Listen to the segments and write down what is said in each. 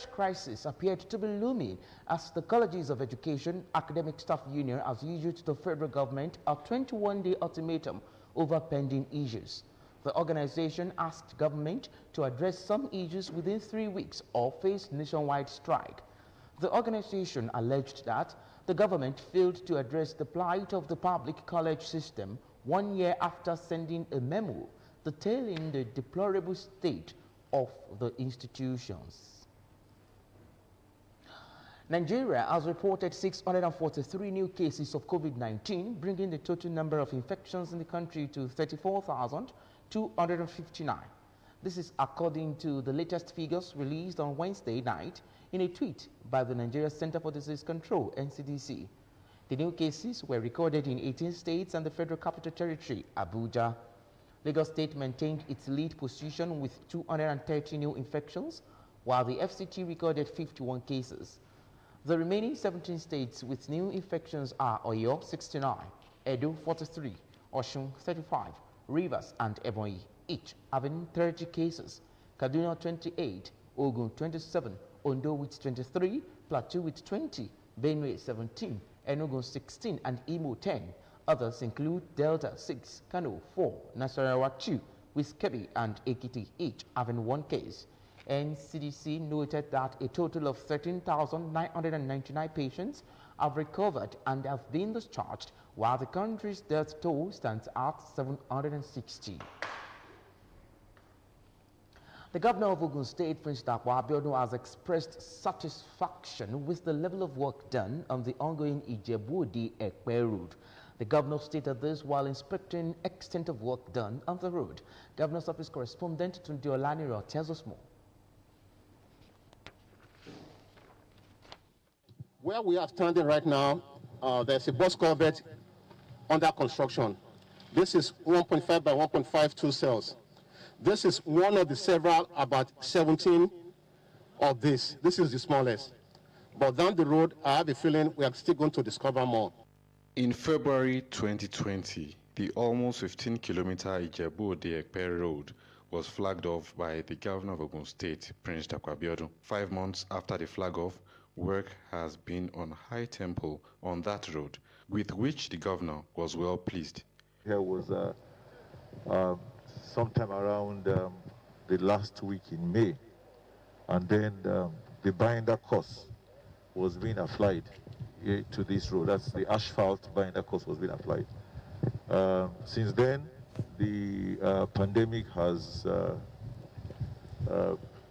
Crisis appeared to be looming as the Colleges of Education Academic Staff Union has issued to the federal government a 21-day ultimatum over pending issues. The organization asked government to address some issues within 3 weeks or face nationwide strike. The organization alleged that the government failed to address the plight of the public college system 1 year after sending a memo detailing the deplorable state of the institutions. Nigeria has reported 643 new cases of COVID-19, bringing the total number of infections in the country to 34,259. This is according to the latest figures released on Wednesday night in a tweet by the Nigeria Center for Disease Control, NCDC. The new cases were recorded in 18 states and the Federal Capital Territory, Abuja. Lagos State maintained its lead position with 230 new infections, while the FCT recorded 51 cases. The remaining 17 states with new infections are Oyo 69, Edo 43, Osun 35, Rivers and Ebonyi, each having 30 cases, Kaduna 28, Ogun 27, Ondo with 23, Plateau with 20, Benue 17, Enugu 16 and Imo 10. Others include Delta 6, Kano 4, Nasarawa 2, with Kebbi and Ekiti each having 1 case. NCDC noted that a total of 13,999 patients have recovered and have been discharged, while the country's death toll stands at 760. The governor of Ogun State, Prince Idowu Fabajo, has expressed satisfaction with the level of work done on the ongoing Ijebu-Ode-Ekpe road. The governor stated this while inspecting extent of work done on the road. Governor's office correspondent Tunde Olaniro tells us more. Where we are standing right now, there's a bus culvert under construction. This is 1.5 by 1.52 cells. This is one of the several, about 17 of this. This is the smallest. But down the road, I have a feeling we are still going to discover more. In February 2020, the almost 15-kilometer Ijebu-Ode-Ekpe road was flagged off by the governor of Ogun State, Prince Idowu Fabajo. 5 months after the flag-off, work has been on high tempo on that road, with which the governor was well pleased. Here was sometime around the last week in May, and then the binder course was being applied to this road. That's the asphalt binder course was being applied. Since then, the pandemic has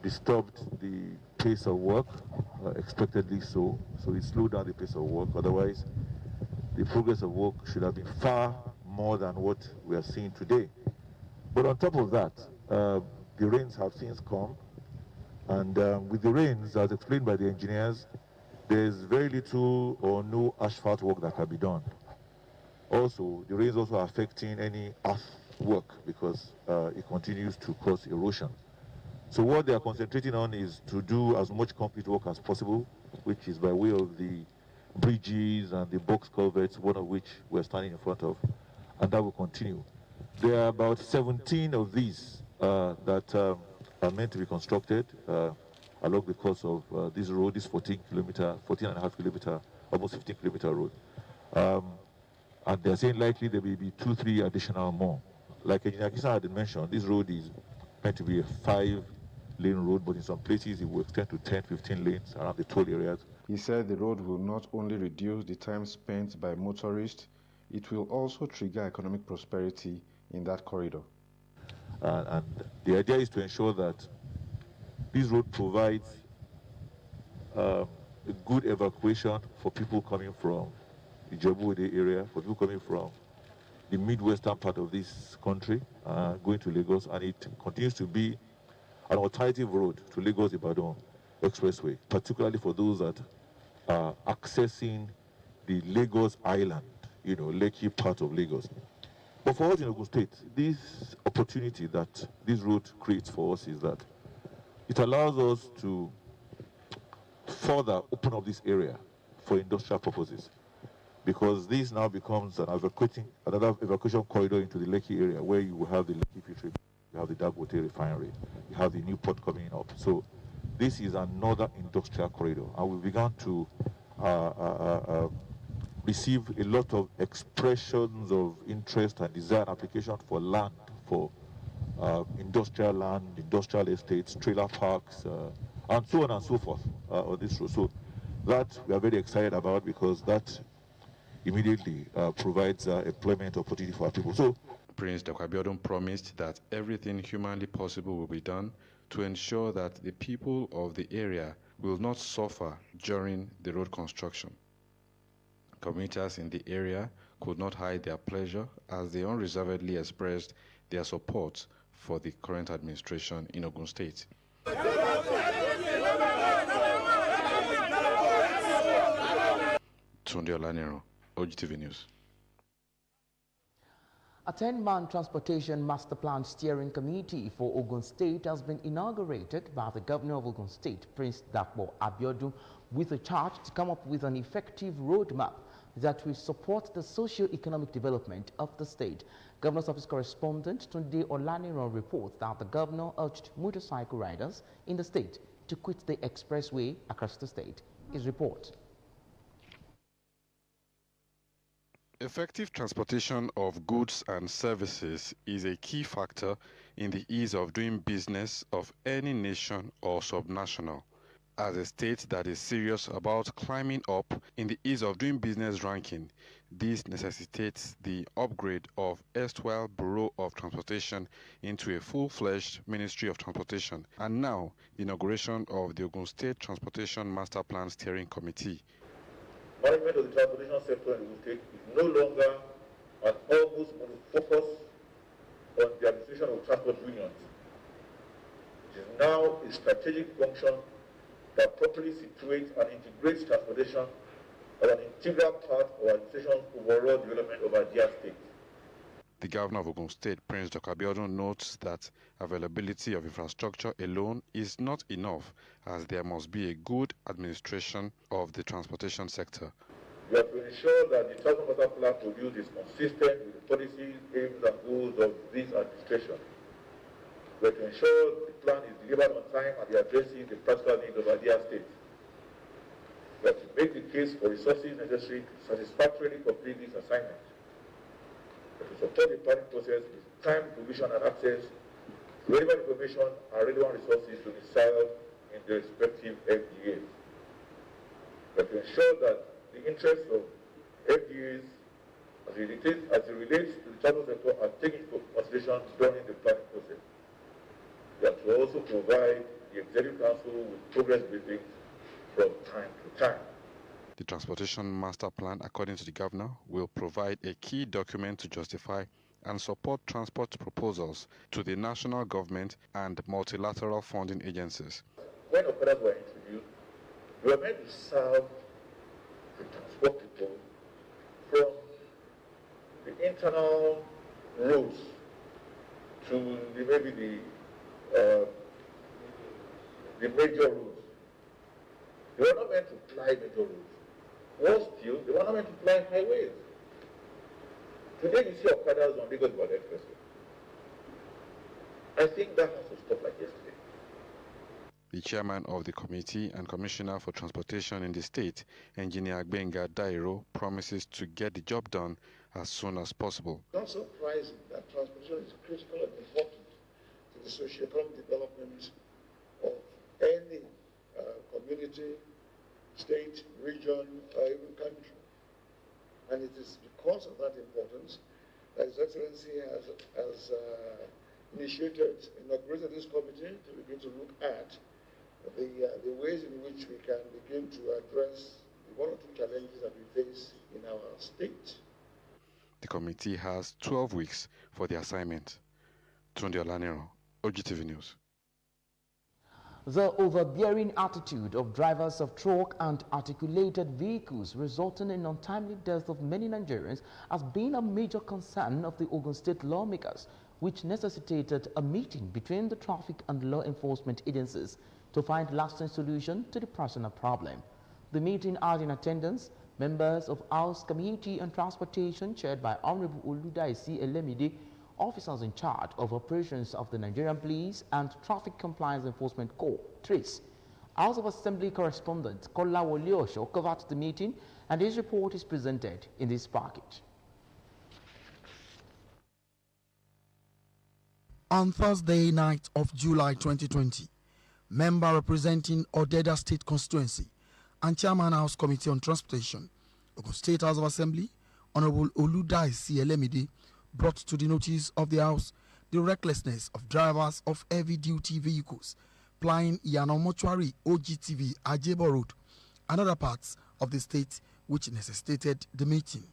disturbed the pace of work, expectedly so. So it slowed down the pace of work. Otherwise, the progress of work should have been far more than what we are seeing today. But on top of that, the rains have since come. And with the rains, as explained by the engineers, there's very little or no asphalt work that can be done. Also, the rains also are affecting any earth work because it continues to cause erosion. So what they are concentrating on is to do as much concrete work as possible, which is by way of the bridges and the box culverts, one of which we're standing in front of, and that will continue. There are about 17 of these that are meant to be constructed along the course of this road, this 14.5 kilometer, almost 15 kilometer road. And they're saying likely there may be 2-3 additional more. Like Engineer Kisa had mentioned, this road is meant to be a 5-lane road, but in some places it will extend to 10-15 lanes around the toll areas. He said the road will not only reduce the time spent by motorists, it will also trigger economic prosperity in that corridor. And the idea is to ensure that this road provides a good evacuation for people coming from the Ijebu-Ode area, for people coming from the midwestern part of this country, going to Lagos, and it continues to be an alternative road to Lagos-Ibadan Expressway, particularly for those that are accessing the Lagos Island, Lekki part of Lagos. But for us in Ogun State, this opportunity that this road creates for us is that it allows us to further open up this area for industrial purposes, because this now becomes another evacuation corridor into the Lekki area, where you will have the Lekki Filtration, you have the Dangote refinery, you have the new port coming up. So this is another industrial corridor, and we began to receive a lot of expressions of interest and desire and application for land, for industrial land, industrial estates, trailer parks, and so on and so forth on this road. So that we are very excited about, because that immediately provides employment opportunity for our people. So Prince Dr. Abiodun promised that everything humanly possible will be done to ensure that the people of the area will not suffer during the road construction. Commuters in the area could not hide their pleasure as they unreservedly expressed their support for the current administration in Ogun State. Tunde Olaniro, Ogtvnews News. A 10-man transportation master plan steering committee for Ogun State has been inaugurated by the governor of Ogun State, Prince Dapo Abiodun, with a charge to come up with an effective roadmap that will support the socio-economic development of the state. Governor's office correspondent Tunde Olaniro reports that the governor urged motorcycle riders in the state to quit the expressway across the state. His report. Effective transportation of goods and services is a key factor in the ease of doing business of any nation or subnational. As a state that is serious about climbing up in the ease of doing business ranking, this necessitates the upgrade of erstwhile Bureau of Transportation into a full-fledged Ministry of Transportation, and now the inauguration of the Ogun State Transportation Master Plan Steering Committee. Management of the transportation sector in Ogun State is no longer and almost focus on the administration of transport unions. It is now a strategic function that properly situates and integrates transportation as an integral part of our administration's overall development of our dear state. The governor of Ogun State, Prince Dr. Abiodun, notes that availability of infrastructure alone is not enough, as there must be a good administration of the transportation sector. We have to ensure that the transport master plan produced is consistent with the policies, aims, and goals of this administration. We have to ensure the plan is delivered on time and it addresses the practical needs of our dear state. We have to make the case for resources necessary to satisfactorily complete this assignment. To support the planning process with time, provision, and access to relevant information and relevant resources to be served in the respective FDAs. But to ensure that the interests of FDAs as it relates to the transport sector are taken into consideration during the planning process. We have to also provide the Executive Council with progress briefings from time to time. The Transportation Master Plan, according to the governor, will provide a key document to justify and support transport proposals to the national government and multilateral funding agencies. When operators were introduced, we were meant to serve the transport people from the internal roads to maybe the major roads. They were not meant to ply major roads. Worse still, they were not meant to ply highways. Today you see operators on Lagos Ibadan Expressway. I think that has to stop like yesterday. The chairman of the committee and commissioner for transportation in the state, Engineer Gbenga Dairo, promises to get the job done as soon as possible. Not surprising that transportation is critical and important to the socio-economic development of any community, state, region, or even country. And it is because of that importance that His Excellency has inaugurated this committee to begin to look at the ways in which we can begin to address the one or two challenges that we face in our state. The committee has 12 weeks for the assignment. Tunde Olaniro, Ogtvnews News. The overbearing attitude of drivers of truck and articulated vehicles resulting in untimely death of many Nigerians has been a major concern of the Ogun State lawmakers, which necessitated a meeting between the traffic and law enforcement agencies to find lasting solution to the personal problem. The meeting had in attendance members of House Committee on Transportation chaired by Honorable Oludaisi Elemide, officers in charge of operations of the Nigerian Police and Traffic Compliance Enforcement Corps, TRACE, House of Assembly correspondent Kolawole Osho covered the meeting, and his report is presented in this package. On Thursday night of July 2020, member representing Odeda State Constituency and Chairman House Committee on Transportation, Ogun State House of Assembly, Honorable Oludaisi Elemide, brought to the notice of the House the recklessness of drivers of heavy-duty vehicles plying Yano Mortuary OGTV Ajebo Road and other parts of the state, which necessitated the meeting.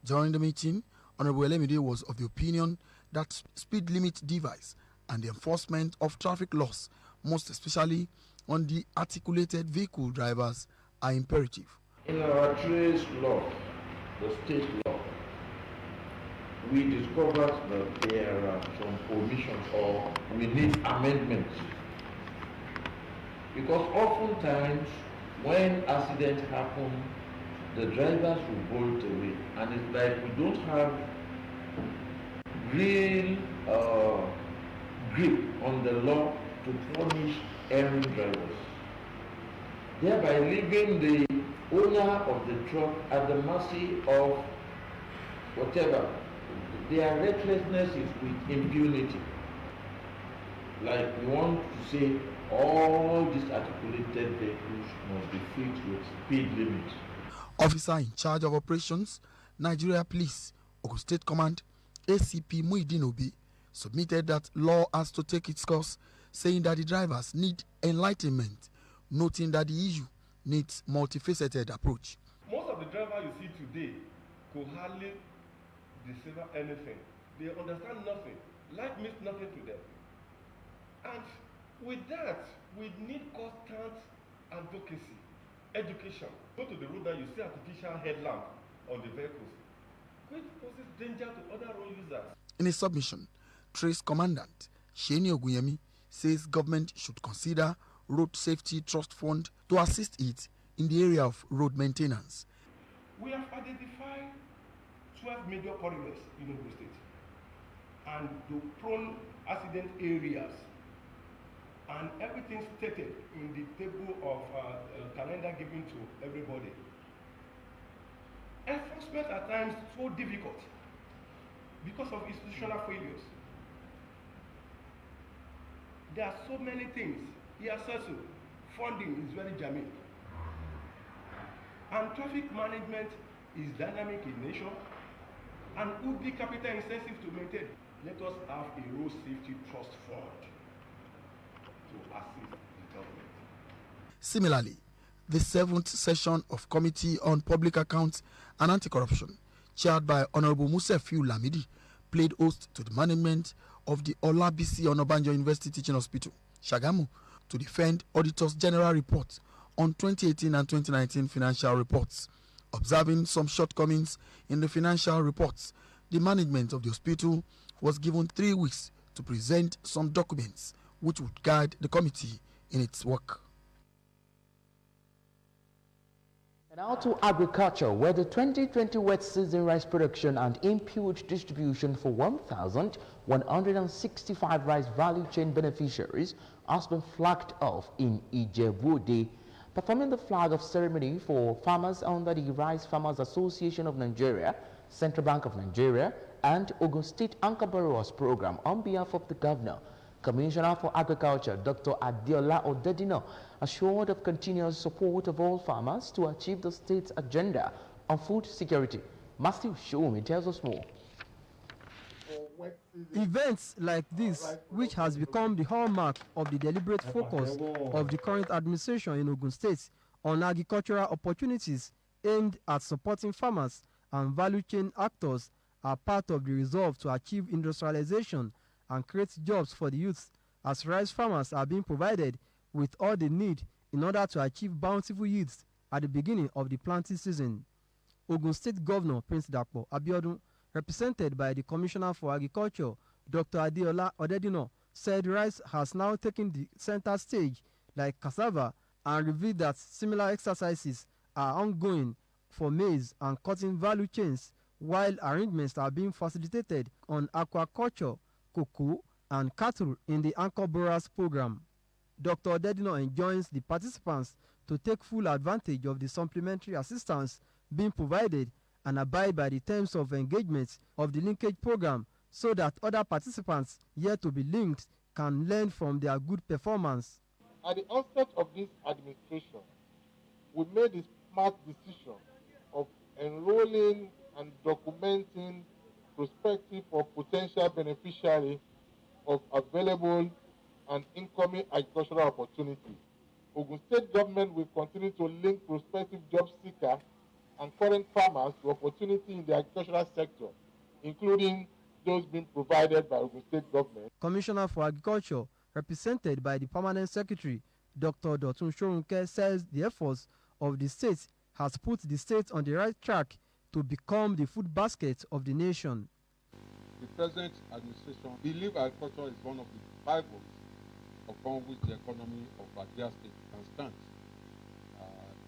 During the meeting, Honorable Elemide was of the opinion that speed limit device and the enforcement of traffic laws, most especially on the articulated vehicle drivers, are imperative. In our trace law, the state law, we discovered that there are some omissions or we need amendments. Because oftentimes when accidents happen, the drivers will bolt away, and it's like we don't have real grip on the law to punish errant drivers, thereby leaving the owner of the truck at the mercy of whatever. Their recklessness is with impunity. Like we want to say all these articulated vehicles must be fixed with speed limits. Officer in charge of operations, Nigeria Police, Ogun State Command, ACP Muideen Obi, submitted that law has to take its course, saying that the drivers need enlightenment, noting that the issue needs multifaceted approach. Most of the drivers you see today could hardly decipher anything. They understand nothing. Life means nothing to them. And with that, we need constant advocacy, education. Go to the road and you see artificial headlamp on the vehicles, which poses danger to other road users. In a submission, Trace Commandant Sheni Ogunyemi says government should consider Road Safety Trust Fund to assist it in the area of road maintenance. We have identified 12 major corridors in Ogun State and the prone accident areas, and everything stated in the table of calendar given to everybody. Enforcement at times so difficult because of institutional failures. There are so many things. He has said so. Funding is very germane. And traffic management is dynamic in nature and would be capital intensive to maintain. Let us have a road safety trust fund to assist the government. Similarly, the 7th session of Committee on Public Accounts and Anti-Corruption, chaired by Honorable Musefiu Lamidi, played host to the management of the Olabisi Onabanjo University Teaching Hospital, Shagamu, to defend Auditor's General Report on 2018 and 2019 financial reports. Observing some shortcomings in the financial reports, the management of the hospital was given 3 weeks to present some documents which would guide the committee in its work. And now to agriculture, where the 2020 wet season rice production and input distribution for 1,165 rice value chain beneficiaries has been flagged off in Ijebu-Ode. Performing the flag of ceremony for farmers under the Rice Farmers Association of Nigeria, Central Bank of Nigeria, and Ogun State Anchor Borrowers Program on behalf of the Governor, Commissioner for Agriculture, Dr. Adeola Odedino, assured of continuous support of all farmers to achieve the state's agenda on food security. Matthew Shomi tells us more. Events like this, which has become the hallmark of the deliberate focus of the current administration in Ogun State on agricultural opportunities aimed at supporting farmers and value chain actors, are part of the resolve to achieve industrialization and create jobs for the youth, as rice farmers are being provided with all they need in order to achieve bountiful yields at the beginning of the planting season. Ogun State Governor Prince Dapo Abiodun, represented by the Commissioner for Agriculture, Dr. Adeola Odedino, said rice has now taken the center stage like cassava, and revealed that similar exercises are ongoing for maize and cotton value chains, while arrangements are being facilitated on aquaculture, cocoa, and cattle in the Anchor Borrowers Program. Dr. Dedino enjoins the participants to take full advantage of the supplementary assistance being provided and abide by the terms of engagement of the linkage program so that other participants yet to be linked can learn from their good performance. At the onset of this administration, we made the smart decision of enrolling and documenting prospective or potential beneficiaries of available and incoming agricultural opportunities. Ogun State government will continue to link prospective job seekers and current farmers to opportunity in the agricultural sector, including those being provided by Ogun State government. Commissioner for Agriculture, represented by the Permanent Secretary, Dr. Dotun Shorunke, says the efforts of the state has put the state on the right track to become the food basket of the nation. The present administration believes agriculture is one of the pivotals upon which the economy of Abia State can stand.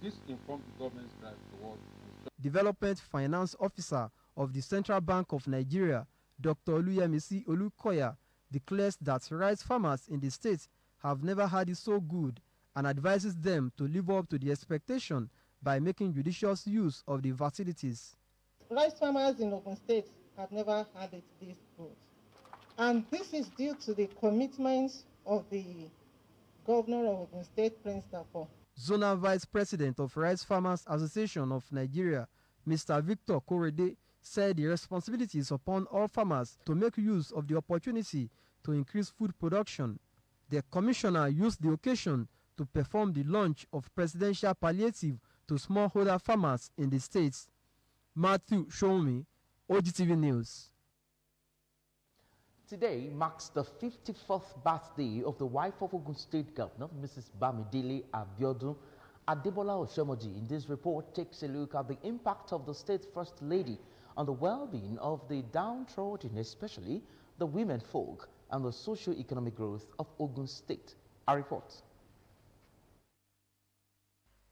This informs the government's drive toward Development Finance Officer of the Central Bank of Nigeria, Dr. Oluyemisi Olukoya, declares that rice farmers in the state have never had it so good and advises them to live up to the expectation by making judicious use of the facilities. Rice farmers in Ogun State have never had it this good. And this is due to the commitments of the Governor of Ogun State, Prince Dapo. Zonal Vice President of Rice Farmers Association of Nigeria, Mr. Victor Korede, said the responsibility is upon all farmers to make use of the opportunity to increase food production. The commissioner used the occasion to perform the launch of presidential palliative to smallholder farmers in the states. Matthew Shomi, OGTV News. Today marks the 54th birthday of the wife of Ogun State Governor, Mrs. Bamidele Abiodun. Adebola Oshomoji in this report takes a look at the impact of the state's First Lady on the well-being of the downtrodden, especially the women folk, and the socio-economic growth of Ogun State. A report.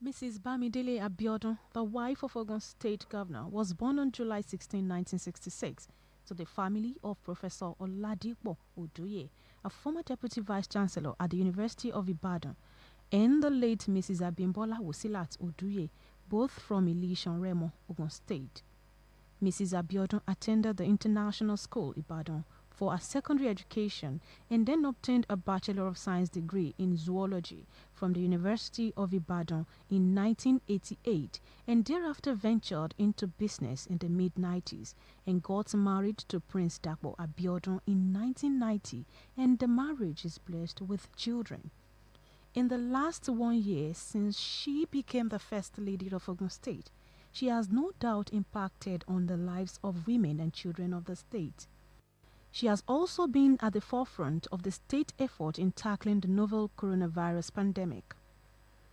Mrs. Bamidele Abiodun, the wife of Ogun State Governor, was born on July 16, 1966, to the family of Professor Oladipo Oduye, a former Deputy Vice Chancellor at the University of Ibadan, and the late Mrs. Abimbola Wosilat Oduye, both from Ilishan Remo, Ogun State. Mrs. Abiodun attended the International School, Ibadan, for a secondary education and then obtained a Bachelor of Science degree in zoology from the University of Ibadan in 1988 and thereafter ventured into business in the mid-90s and got married to Prince Dapo Abiodun in 1990, and the marriage is blessed with children. In the last 1 year since she became the First Lady of Ogun State, she has no doubt impacted on the lives of women and children of the state. She has also been at the forefront of the state effort in tackling the novel coronavirus pandemic.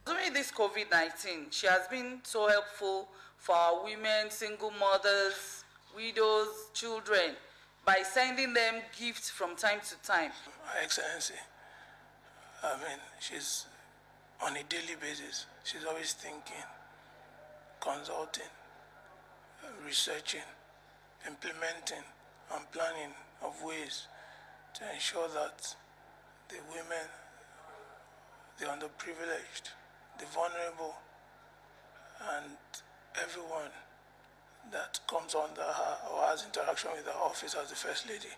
During this COVID-19, she has been so helpful for our women, single mothers, widows, children, by sending them gifts from time to time. Her Excellency, she's on a daily basis. She's always thinking, consulting, researching, implementing, and planning of ways to ensure that the women, the underprivileged, the vulnerable, and everyone that comes under her or has interaction with her office as the First Lady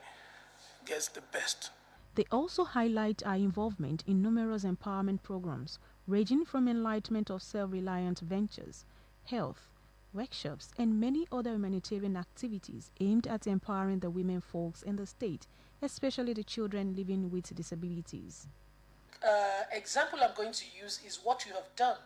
gets the best. They also highlight our involvement in numerous empowerment programs, ranging from enlightenment of self-reliant ventures, health, workshops, and many other humanitarian activities aimed at empowering the women folks in the state, especially the children living with disabilities. Example I'm going to use is what you have done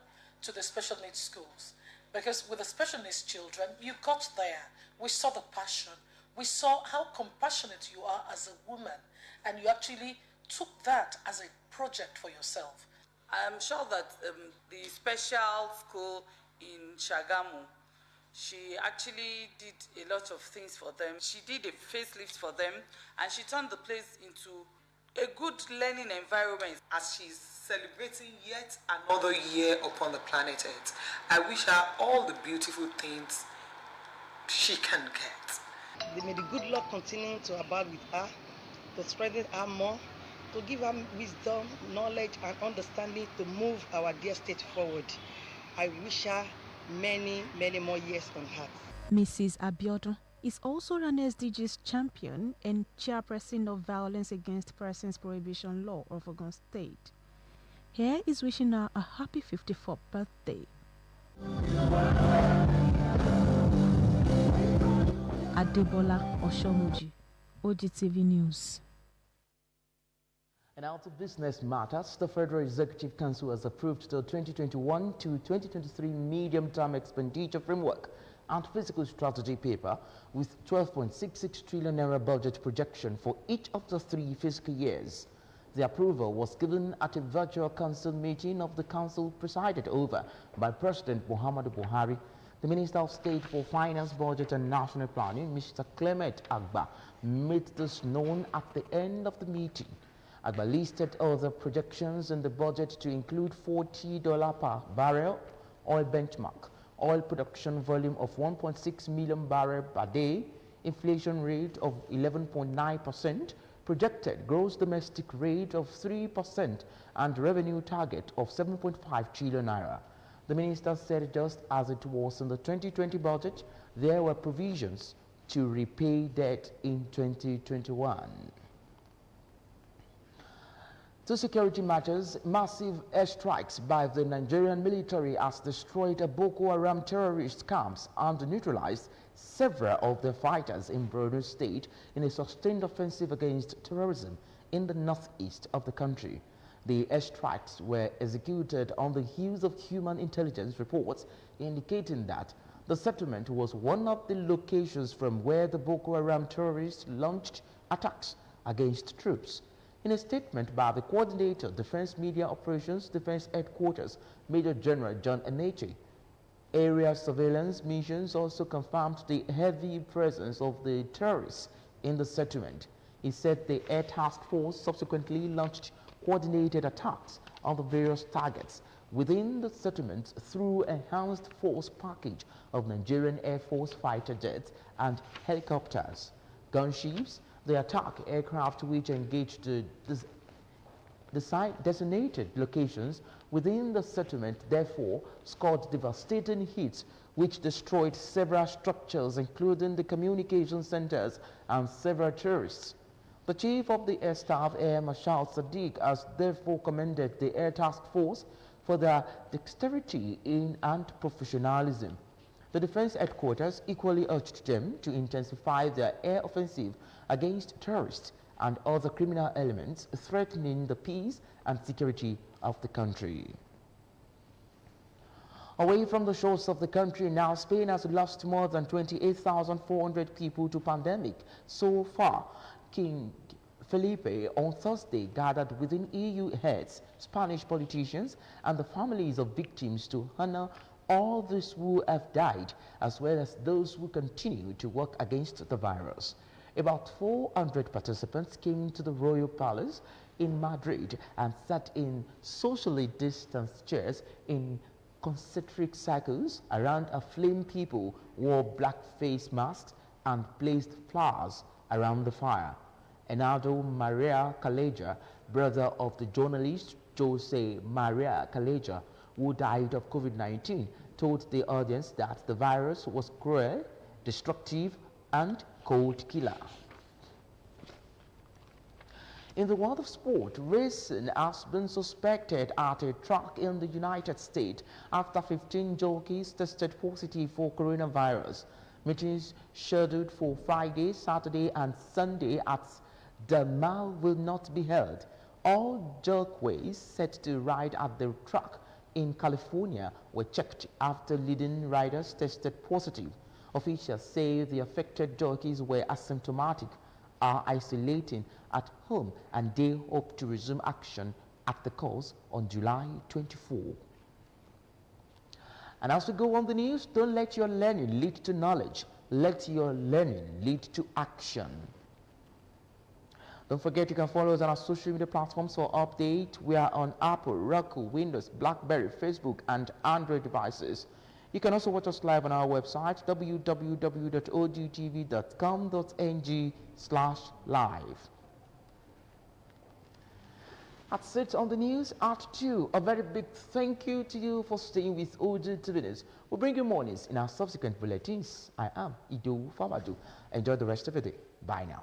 to the special needs schools. Because with the special needs children, you got there. We saw the passion. We saw how compassionate you are as a woman, and you actually took that as a project for yourself. I'm sure that the special school in Shagamu, she actually did a lot of things for them. She did a facelift for them, and she turned the place into a good learning environment. As she's celebrating yet another year upon the planet Earth, I wish her all the beautiful things she can get. May the good luck continue to abide with her, to strengthen her more, to give her wisdom, knowledge, and understanding to move our dear state forward. I wish her many, many more years on earth. Mrs. Abiodun is also an SDGs champion and chairperson of Violence Against Persons Prohibition Law of Ogun State. Here is wishing her a happy 54th birthday. Adebola Oshomuji, OGTV News. And out of business matters, the Federal Executive Council has approved the 2021 to 2023 medium-term expenditure framework and fiscal strategy paper with 12.66 trillion naira budget projection for each of the 3 fiscal years. The approval was given at a virtual council meeting of the council presided over by President Muhammadu Buhari. The Minister of State for Finance, Budget and National Planning, Mr. Clement Agba, made this known at the end of the meeting. Agba listed other projections in the budget to include $40 per barrel oil benchmark, oil production volume of 1.6 million barrels per day, inflation rate of 11.9%, projected gross domestic rate of 3%, and revenue target of 7.5 trillion naira. The minister said just as it was in the 2020 budget, there were provisions to repay debt in 2021. To security matters, massive airstrikes by the Nigerian military has destroyed a Boko Haram terrorist camps and neutralized several of their fighters in Borno State in a sustained offensive against terrorism in the northeast of the country. The airstrikes were executed on the heels of human intelligence reports indicating that the settlement was one of the locations from where the Boko Haram terrorists launched attacks against troops. In a statement by the Coordinator, Defense Media Operations, Defense Headquarters, Major General John Eneche, area surveillance missions also confirmed the heavy presence of the terrorists in the settlement. He said the Air Task Force subsequently launched coordinated attacks on the various targets within the settlement through enhanced force package of Nigerian Air Force fighter jets and helicopters, gunships, the attack aircraft which engaged the designated locations within the settlement therefore scored devastating hits which destroyed several structures including the communication centers and several tourists. The Chief of the Air Staff, Air Marshal Sadiq, has therefore commended the Air Task Force for their dexterity and professionalism. The Defense Headquarters equally urged them to intensify their air offensive against terrorists and other criminal elements threatening the peace and security of the country. Away from the shores of the country now, Spain has lost more than 28,400 people to pandemic so far. King Felipe on Thursday gathered within EU heads, Spanish politicians, and the families of victims to honor all those who have died, as well as those who continue to work against the virus. About 400 participants came to the Royal Palace in Madrid and sat in socially distanced chairs in concentric circles around a flame. People wore black face masks and placed flowers around the fire. Enaldo Maria Calleja, brother of the journalist Jose Maria Calleja, who died of COVID-19, told the audience that the virus was cruel, destructive, and cold killer. In the world of sport, racing has been suspected at a track in the United States after 15 jockeys tested positive for coronavirus. Meetings scheduled for Friday, Saturday, and Sunday at Del Mar will not be held. All jockeys set to ride at the track in California were checked after leading riders tested positive. Officials say the affected jockeys were asymptomatic, are isolating at home, and they hope to resume action at the course on July 24. And as we go on the news, don't let your learning lead to knowledge. Let your learning lead to action. Don't forget you can follow us on our social media platforms for update. We are on Apple, Roku, Windows, BlackBerry, Facebook, and Android devices. You can also watch us live on our website, www.ogtv.com.ng/live. That's it on the news at 2. A very big thank you to you for staying with Ogtvnews. We'll bring you mornings in our subsequent bulletins. I am Idowu Fabajo. Enjoy the rest of the day. Bye now.